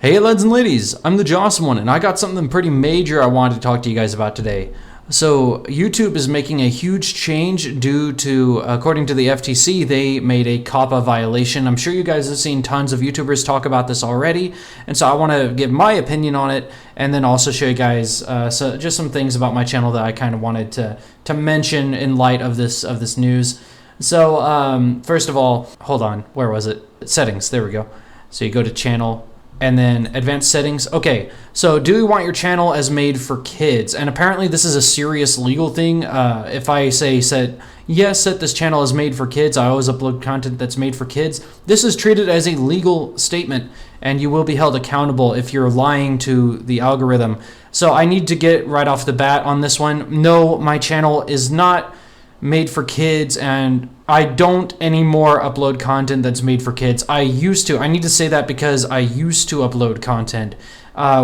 Hey lads and ladies, I'm the Jawesome one, and I got something pretty major I wanted to talk to you guys about today. So YouTube is making a huge change due to, according to the FTC, they made a COPPA violation. I'm sure you guys have seen tons of YouTubers talk about this already, and so I want to give my opinion on it, and then also show you guys just some things about my channel that I kind of wanted to mention in light of this news. So first of all, hold on, where was it? Settings, there we go. So you go to channel, and then advanced settings. Okay, so do you want your channel as made for kids? And apparently this is a serious legal thing. If I say yes, set this channel as made for kids, I always upload content that's made for kids, this is treated as a legal statement, and you will be held accountable if you're lying to the algorithm. So I need to get right off the bat on this one. No, my channel is not made for kids, and I don't anymore upload content that's made for kids. I used to. I need to say that because I used to upload content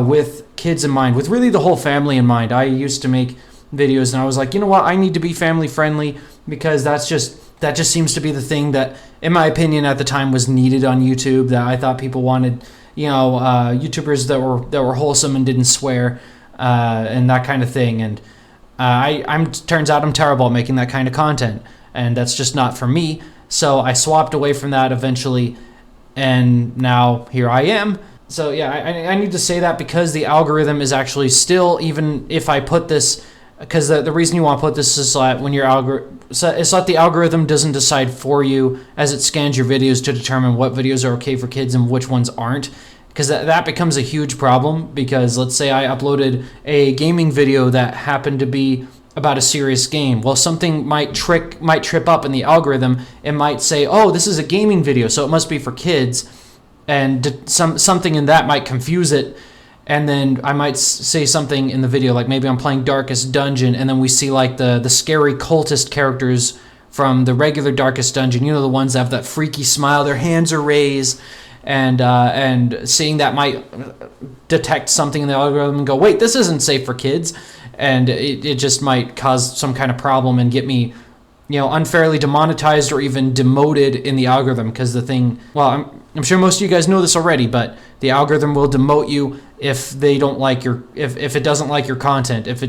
with kids in mind, with really the whole family in mind. I used to make videos and I was like, you know what, I need to be family friendly because that just seems to be the thing that, in my opinion, at the time was needed on YouTube, that I thought people wanted, you know, YouTubers that were wholesome and didn't swear and that kind of thing. And turns out I'm terrible at making that kind of content, and that's just not for me. So I swapped away from that eventually, and now here I am. So yeah, I need to say that because the algorithm is actually still, even if I put this, because the reason you want to put this is that when it's that the algorithm doesn't decide for you as it scans your videos to determine what videos are okay for kids and which ones aren't. Because that becomes a huge problem, because let's say I uploaded a gaming video that happened to be about a serious game. Well, something might trip up in the algorithm. It might say, oh, this is a gaming video, so it must be for kids. And something in that might confuse it. And then I might say something in the video, like maybe I'm playing Darkest Dungeon, and then we see like the scary cultist characters from the regular Darkest Dungeon. You know, the ones that have that freaky smile, their hands are raised. And seeing that might detect something in the algorithm and go, wait, this isn't safe for kids, and it just might cause some kind of problem and get me, you know, unfairly demonetized or even demoted in the algorithm. Because the thing, well, I'm sure most of you guys know this already, but the algorithm will demote you if they don't like if it doesn't like your content. If you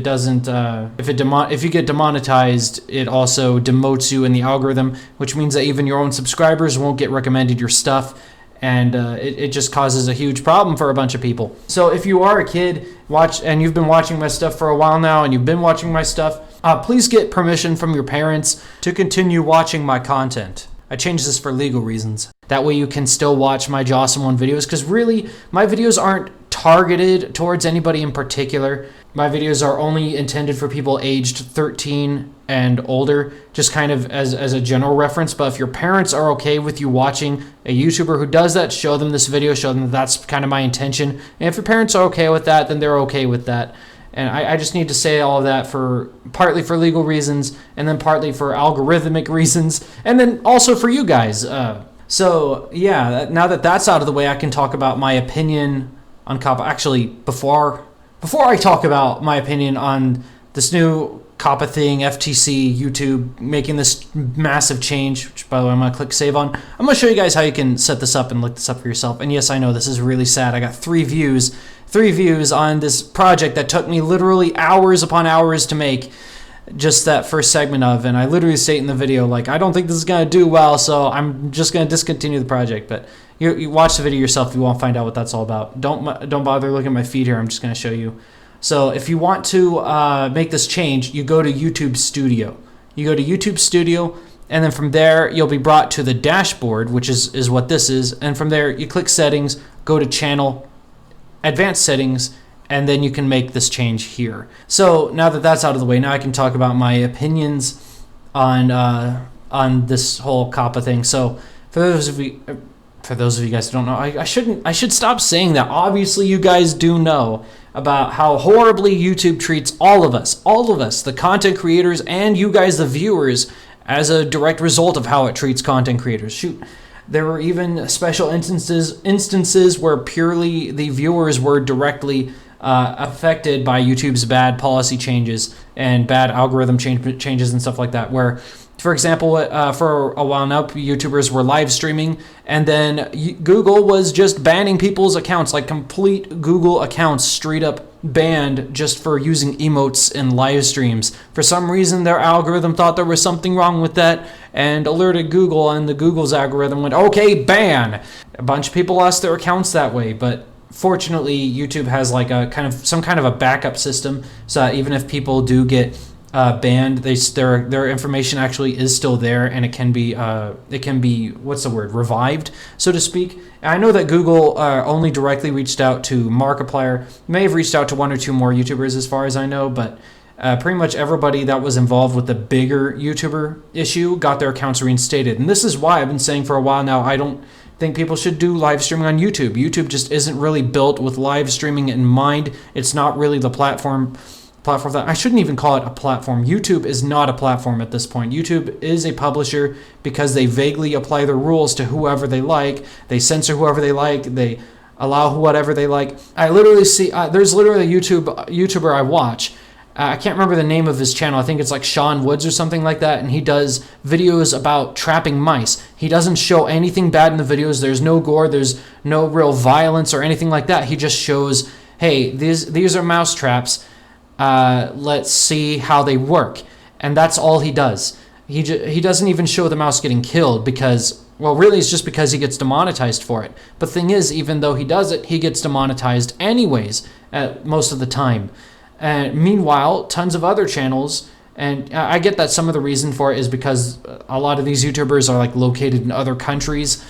get demonetized, it also demotes you in the algorithm, which means that even your own subscribers won't get recommended your stuff. And it just causes a huge problem for a bunch of people. So if you are a kid, and you've been watching my stuff for a while now, and you've been watching my stuff, please get permission from your parents to continue watching my content. I changed this for legal reasons. That way you can still watch my Jawesome one videos, because really, my videos aren't targeted towards anybody in particular. My videos are only intended for people aged 13 and older, just kind of as a general reference. But if your parents are okay with you watching a YouTuber who does that, show them this video, show them that that's kind of my intention. And if your parents are okay with that, then they're okay with that. And I just need to say all of that partly for legal reasons, and then partly for algorithmic reasons, and then also for you guys. So yeah, now that that's out of the way, I can talk about my opinion on COPPA. Actually, before I talk about my opinion on this new COPPA thing, FTC, YouTube making this massive change, which by the way I'm going to click save on, I'm going to show you guys how you can set this up and look this up for yourself. And yes, I know this is really sad. I got 3 views on this project that took me literally hours upon hours to make just that first segment of, and I literally state in the video, like, I don't think this is going to do well, so I'm just going to discontinue the project. But you watch the video yourself, you won't find out what that's all about. Don't bother looking at my feed here. I'm just going to show you. So if you want to make this change, you go to YouTube Studio. You go to YouTube Studio, and then from there you'll be brought to the dashboard, which is what this is. And from there you click Settings, go to Channel, Advanced Settings, and then you can make this change here. So now that that's out of the way, now I can talk about my opinions on this whole COPPA thing. So for those of you guys who don't know, I should stop saying that. Obviously you guys do know about how horribly YouTube treats all of us, the content creators, and you guys, the viewers, as a direct result of how it treats content creators. Shoot, there were even special instances where purely the viewers were directly affected by YouTube's bad policy changes and bad algorithm changes and stuff like that, where For example, for a while now, YouTubers were live streaming, and then Google was just banning people's accounts, like complete Google accounts straight up banned just for using emotes in live streams. For some reason, their algorithm thought there was something wrong with that and alerted Google, and the Google's algorithm went, okay, ban. A bunch of people lost their accounts that way, but fortunately, YouTube has like some kind of a backup system, so that even if people do get banned, their information actually is still there, and it can be what's the word, revived, so to speak. I know that Google only directly reached out to Markiplier, may have reached out to one or two more YouTubers as far as I know, but pretty much everybody that was involved with the bigger YouTuber issue got their accounts reinstated. And this is why I've been saying for a while now, I don't think people should do live streaming on YouTube. YouTube just isn't really built with live streaming in mind. It's not really the platform that I shouldn't even call it a platform. YouTube is not a platform at this point. YouTube is a publisher because they vaguely apply their rules to whoever they like. They censor whoever they like. They allow whatever they like. I literally see there's literally a YouTuber I watch. I can't remember the name of his channel. I think it's like Sean Woods or something like that, and he does videos about trapping mice. He doesn't show anything bad in the videos. There's no gore. There's no real violence or anything like that. He just shows, hey, these are mouse traps. Let's see how they work. And that's all he does. He doesn't even show the mouse getting killed because, well, really it's just because he gets demonetized for it. But the thing is, even though he does it, he gets demonetized anyways most of the time. And meanwhile, tons of other channels, and I get that some of the reason for it is because a lot of these YouTubers are like located in other countries,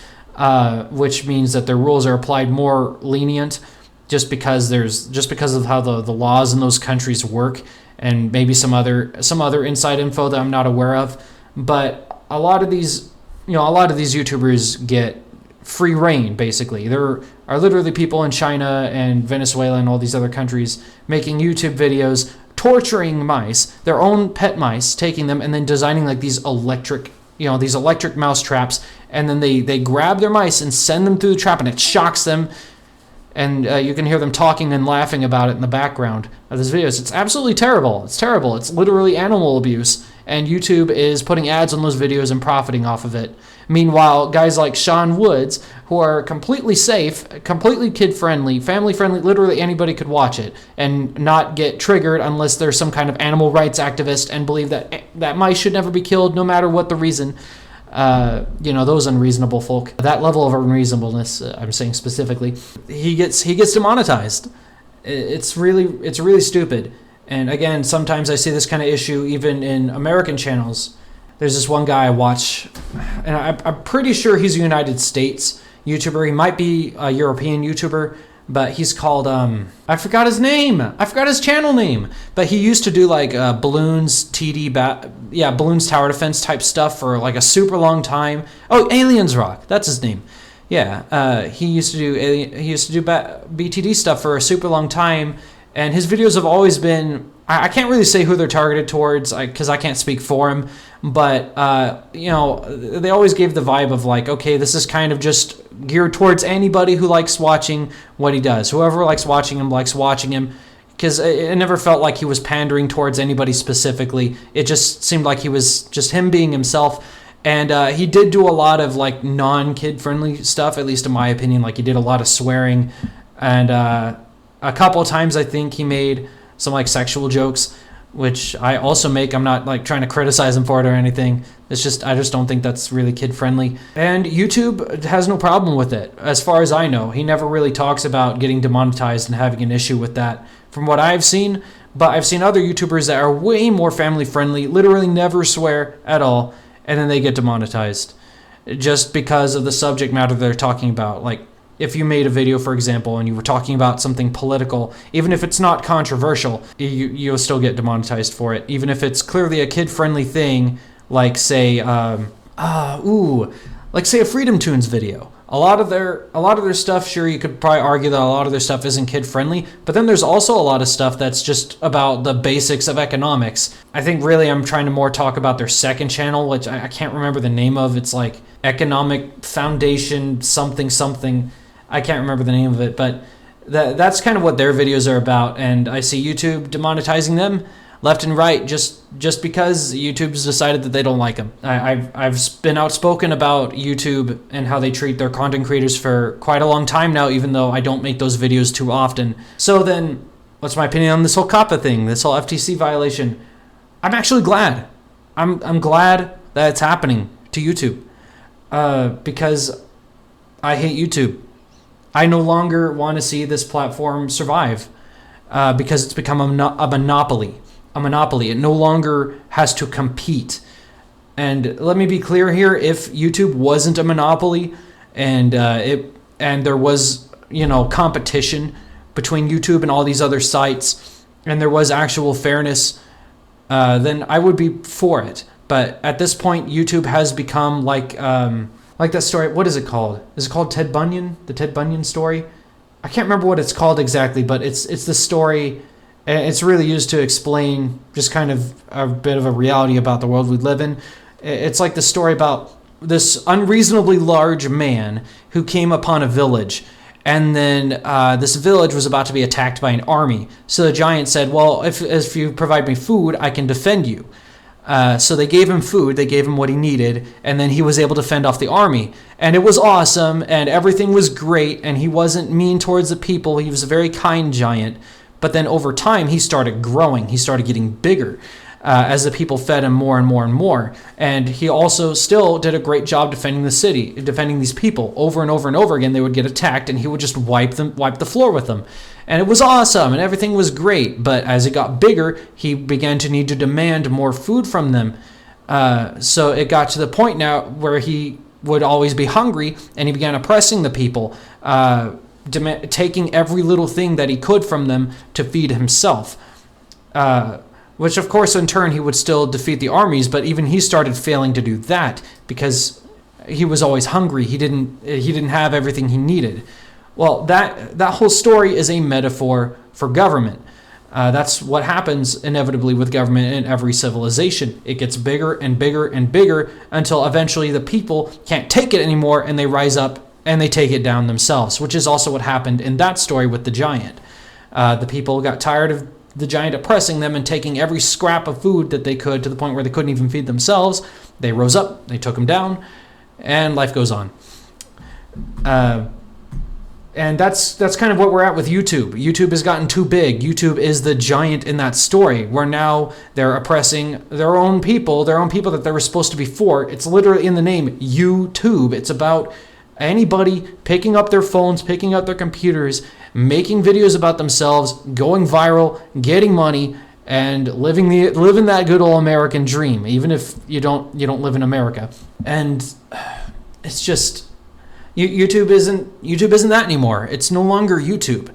which means that their rules are applied more lenient. Just because of how the laws in those countries work, and maybe some other inside info that I'm not aware of. But a lot of these YouTubers get free reign, basically. There are literally people in China and Venezuela and all these other countries making YouTube videos, torturing mice, their own pet mice, taking them and then designing like these electric mouse traps, and then they grab their mice and send them through the trap, and it shocks them. And you can hear them talking and laughing about it in the background of these videos. It's absolutely terrible. It's terrible. It's literally animal abuse. And YouTube is putting ads on those videos and profiting off of it. Meanwhile, guys like Sean Woods, who are completely safe, completely kid-friendly, family-friendly, literally anybody could watch it and not get triggered unless they're some kind of animal rights activist and believe that mice should never be killed no matter what the reason. Those unreasonable folk, that level of unreasonableness, I'm saying specifically, he gets demonetized. It's really stupid. And again, sometimes I see this kind of issue even in American channels. There's this one guy I watch, and I'm pretty sure he's a United States YouTuber. He might be a European YouTuber, but he's called, I forgot his name. I forgot his channel name. But he used to do like Balloons Balloons Tower Defense type stuff for like a super long time. Oh, Aliens Rock. That's his name. Yeah, he used to do BTD stuff for a super long time. And his videos have always been, I can't really say who they're targeted towards because I can't speak for him. But, they always gave the vibe of like, okay, this is kind of just geared towards anybody who likes watching what he does. Whoever likes watching him. Because it never felt like he was pandering towards anybody specifically. It just seemed like he was just him being himself. And he did do a lot of like non-kid friendly stuff, at least in my opinion. Like he did a lot of swearing. And a couple of times I think he made some like sexual jokes, which I also make. I'm not like trying to criticize him for it or anything. It's just, I just don't think that's really kid friendly. And YouTube has no problem with it. As far as I know, he never really talks about getting demonetized and having an issue with that from what I've seen. But I've seen other YouTubers that are way more family friendly, literally never swear at all, and then they get demonetized just because of the subject matter they're talking about. Like, if you made a video, for example, and you were talking about something political, even if it's not controversial, you'll still get demonetized for it. Even if it's clearly a kid-friendly thing, like say, like say a Freedom Tunes video. A lot of their stuff, sure, you could probably argue that a lot of their stuff isn't kid-friendly, but then there's also a lot of stuff that's just about the basics of economics. I think really I'm trying to more talk about their second channel, which I can't remember the name of. It's like Economic Foundation something. I can't remember the name of it, but that's kind of what their videos are about, and I see YouTube demonetizing them. left and right just because YouTube's decided that they don't like them. I've been outspoken about YouTube and how they treat their content creators for quite a long time now, even though I don't make those videos too often. So then, what's my opinion on this whole COPPA thing, this whole FTC violation? I'm actually glad. I'm glad that it's happening to YouTube because I hate YouTube. I no longer want to see this platform survive because it's become a monopoly. A monopoly. It no longer has to compete. And let me be clear here: if YouTube wasn't a monopoly, and there was competition between YouTube and all these other sites, and there was actual fairness, then I would be for it. But at this point, YouTube has become like that story. What is it called? Is it called Ted Bunyan? The Ted Bunyan story? I can't remember what it's called exactly, but it's the story. It's really used to explain just kind of a bit of a reality about the world we live in. It's like the story about this unreasonably large man who came upon a village, and then this village was about to be attacked by an army. So the giant said, well, if you provide me food, I can defend you. So they gave him food, they gave him what he needed, and then he was able to fend off the army. And it was awesome, and everything was great, and he wasn't mean towards the people. He was a very kind giant. But then over time, he started growing. He started getting bigger as the people fed him more and more and more. And he also still did a great job defending the city, defending these people. Over and over and over again, they would get attacked, and he would just wipe the floor with them. And it was awesome, and everything was great. But as he got bigger, he began to need to demand more food from them. So it got to the point now where he would always be hungry, and he began oppressing the people, taking every little thing that he could from them to feed himself, which of course in turn he would still defeat the armies, but even he started failing to do that because he was always hungry. He didn't have everything he needed. Well, that whole story is a metaphor for government. That's what happens inevitably with government in every civilization. It gets bigger and bigger and bigger until eventually the people can't take it anymore, and they rise up and they take it down themselves, which is also what happened in that story with the giant. The people got tired of the giant oppressing them and taking every scrap of food that they could to the point where they couldn't even feed themselves. They rose up, they took him down, and life goes on. And that's kind of what we're at with YouTube. YouTube has gotten too big. YouTube is the giant in that story, where now they're oppressing their own people that they were supposed to be for. It's literally in the name, YouTube. It's about anybody picking up their phones, picking up their computers, making videos about themselves, going viral, getting money, and living that good old American dream, even if you don't live in America. And it's just YouTube isn't that anymore. It's no longer YouTube.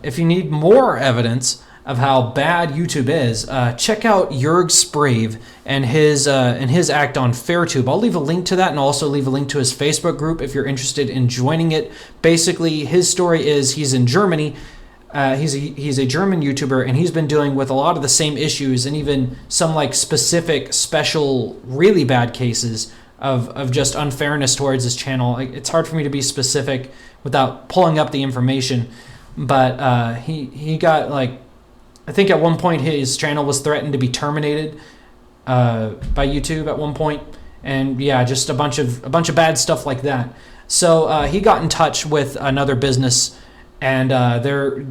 If you need more evidence of how bad YouTube is, check out Joerg Sprave and his act on FairTube. I'll leave a link to that, and also leave a link to his Facebook group if you're interested in joining it. Basically, his story is he's in Germany. He's a German YouTuber, and he's been dealing with a lot of the same issues, and even some like specific, special, really bad cases of just unfairness towards his channel. It's hard for me to be specific without pulling up the information, but he got like, I think at one point his channel was threatened to be terminated by YouTube at one point, and yeah, just a bunch of bad stuff like that. So he got in touch with another business, and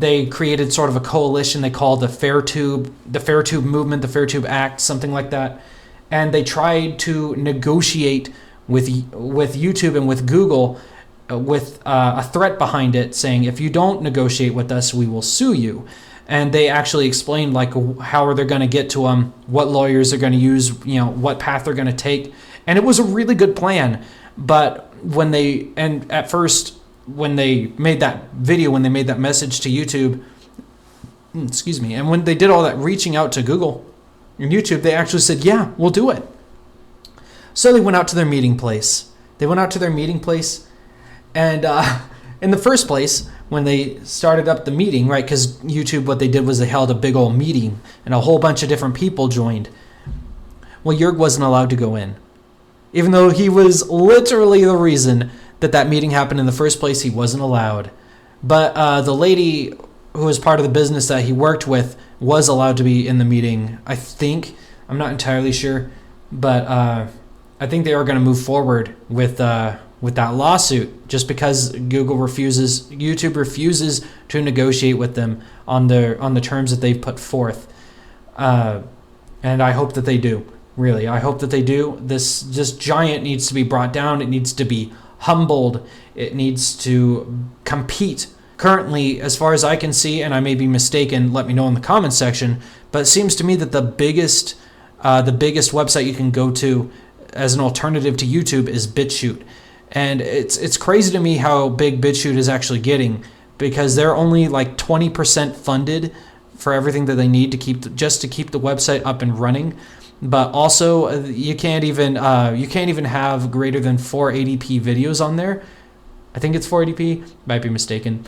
they created sort of a coalition they called the FairTube movement, the FairTube Act, something like that. And they tried to negotiate with YouTube and with Google with a threat behind it, saying if you don't negotiate with us, we will sue you. And they actually explained like how are they going to get to them, what lawyers are going to use, what path they're going to take. And it was a really good plan. But at first when they made that video, when they made that message to YouTube, and when they did all that reaching out to Google and YouTube, they actually said, yeah, we'll do it. So they went out to their meeting place. And in the first place, when they started up the meeting, right, because YouTube, what they did was they held a big old meeting, and a whole bunch of different people joined. Well, Joerg wasn't allowed to go in. Even though he was literally the reason that meeting happened in the first place, he wasn't allowed. But the lady who was part of the business that he worked with, was allowed to be in the meeting. I think, I'm not entirely sure, but I think they are going to move forward with that lawsuit, just because YouTube refuses to negotiate with them on the terms that they've put forth. And I hope that they do. Really, I hope that they do. This giant needs to be brought down. It needs to be humbled. It needs to compete. Currently, as far as I can see, and I may be mistaken, let me know in the comments section, but it seems to me that the biggest website you can go to as an alternative to YouTube is Bitchute. And it's crazy to me how big Bitchute is actually getting, because they're only like 20% funded for everything that they need to keep the website up and running. But also, you can't even have greater than 480p videos on there. I think it's 480p. Might be mistaken.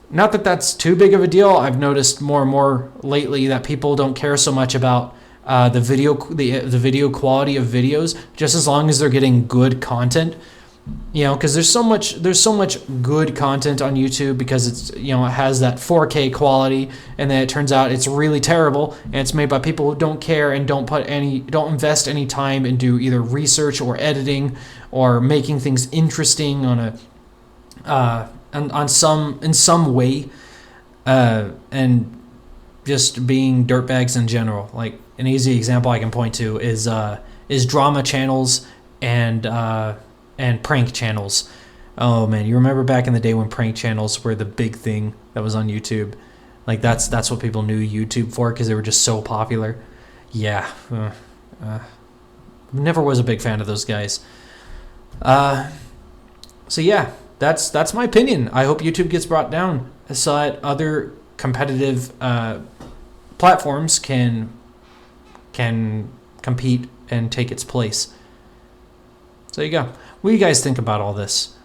Not that that's too big of a deal. I've noticed more and more lately that people don't care so much about the video quality of videos, just as long as they're getting good content. You know, because there's so much good content on YouTube, because it's, you know, it has that 4K quality, and then it turns out it's really terrible, and it's made by people who don't care and don't invest any time into either research or editing or making things interesting in some way, and just being dirtbags in general. Like, an easy example I can point to is drama channels and prank channels. Oh man, you remember back in the day when prank channels were the big thing that was on YouTube? Like, that's what people knew YouTube for, because they were just so popular. Yeah, never was a big fan of those guys. So yeah, that's my opinion. I hope YouTube gets brought down so that other competitive platforms can compete and take its place. So there you go. What do you guys think about all this?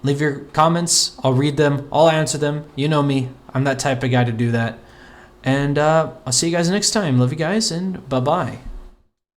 Leave your comments. I'll read them. I'll answer them. You know me. I'm that type of guy to do that. And I'll see you guys next time. Love you guys, and bye-bye.